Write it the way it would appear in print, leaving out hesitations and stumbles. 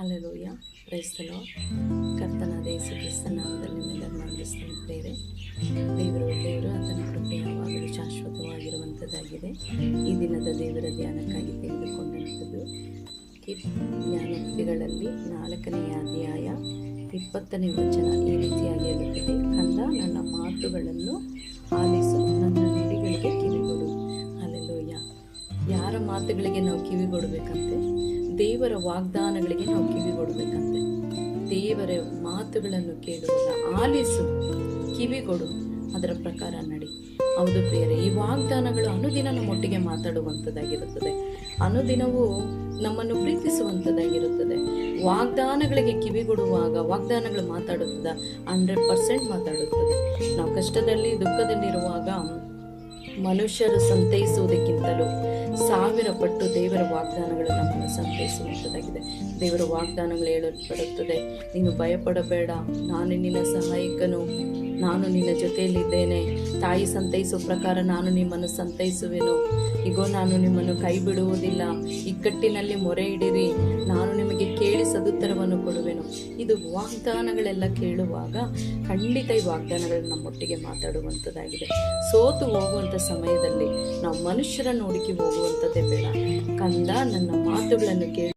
Hallelujah, price the lord. ಕರ್ತನಾದ ಯೇಸು ಕ್ರಿಸ್ತನ ನಾಮದಲ್ಲಿ ನಿಮ್ಮೆಲ್ಲರನ್ನು ವಂದಿಸ್ತೇನೆ ಪ್ರಿಯರೇ. ದೇವರು ಒಳ್ಳೆಯವರು, ಆತನ ಕೃಪೆ ಯಾವಾಗಲೂ ಶಾಶ್ವತವಾಗಿರುವಂಥದ್ದಾಗಿದೆ. ಈ ದಿನದ ದೇವರ ಧ್ಯಾನಕ್ಕಾಗಿ ತೆಗೆದುಕೊಂಡಂಥದ್ದು ಜ್ಞಾನೋಕ್ತಿಗಳಲ್ಲಿ 4ನೇ ಅಧ್ಯಾಯ 20ನೇ ವಚನ ಈ ರೀತಿಯಾಗಿ ಹೇಳುತ್ತದೆ: ಕಂದ, ನನ್ನ ಮಾತುಗಳನ್ನು ಆಲಿಸು, ನನ್ನ ನುಡಿಗಳಿಗೆ ಕಿವಿಗೊಡು. ಹಲ್ಲೆಲೂಯ. ಯಾರ ಮಾತುಗಳಿಗೆ ನಾವು ಕಿವಿಗೊಡಬೇಕಂತೆ? ದೇವರ ವಾಗ್ದಾನಗಳಿಗೆ ನಾವು ಕಿವಿಗೊಡಬೇಕಂತೆ. ದೇವರ ಮಾತುಗಳನ್ನು ಕೇಳುವಾಗ ಆಲಿಸು, ಕಿವಿಗೊಡು, ಅದರ ಪ್ರಕಾರ ನಡಿ. ಹೌದು ಪ್ರಿಯರೇ, ಈ ವಾಗ್ದಾನಗಳು ಅನುದಿನ ನಮ್ಮೊಟ್ಟಿಗೆ ಮಾತಾಡುವಂಥದ್ದಾಗಿರುತ್ತದೆ. ಅನುದಿನವೂ ನಮ್ಮನ್ನು ಪ್ರೀತಿಸುವಂಥದ್ದಾಗಿರುತ್ತದೆ. ವಾಗ್ದಾನಗಳಿಗೆ ಕಿವಿಗೊಡುವಾಗ ವಾಗ್ದಾನಗಳು ಮಾತಾಡುತ್ತದೆ, 100% ಮಾತಾಡುತ್ತದೆ. ನಾವು ಕಷ್ಟದಲ್ಲಿ ದುಃಖದಲ್ಲಿರುವಾಗ ಮನುಷ್ಯರು ಸಂತೈಸುವುದಕ್ಕಿಂತಲೂ 1000 ಪಟ್ಟು ದೇವರ ವಾಗ್ದಾನಗಳು ನಮ್ಮನ್ನು ಸಂತೈಸುವಂಥದ್ದಾಗಿದೆ. ದೇವರ ವಾಗ್ದಾನಗಳು ಹೇಳಲ್ಪಡುತ್ತದೆ: ನೀನು ಭಯಪಡಬೇಡ, ನಾನು ನಿನ್ನ ಸಹಾಯಕನು, ನಾನು ನಿನ್ನ ಜೊತೆಯಲ್ಲಿದ್ದೇನೆ. ತಾಯಿ ಸಂತೈಸುವ ಪ್ರಕಾರ ನಾನು ನಿಮ್ಮನ್ನು ಸಂತೈಸುವೆನು. ಈಗೋ ನಾನು ನಿಮ್ಮನ್ನು ಕೈ ಬಿಡುವುದಿಲ್ಲ. ಇಕ್ಕಟ್ಟಿನಲ್ಲಿ ಮೊರೆ ಇಡಿರಿ, ನಾನು ನಿಮಗೆ ಕೇಳಿ ಸದುತ್ತರವನ್ನು ಕೊಡುವೆನು. ಇದು ವಾಗ್ದಾನಗಳೆಲ್ಲ ಕೇಳುವಾಗ ಖಂಡಿತ ಈ ವಾಗ್ದಾನಗಳು ನಮ್ಮೊಟ್ಟಿಗೆ ಮಾತಾಡುವಂಥದ್ದಾಗಿದೆ. ಸೋತು ಹೋಗುವಂಥ ಸಮಯದಲ್ಲಿ ನಾವು ಮನುಷ್ಯರನ್ನು ಹುಡುಕಿ ಹೋಗುವಂಥದ್ದೇ ಬೇಡ. ಕಂದ, ನನ್ನ ಮಾತುಗಳನ್ನು ಕೇಳಿ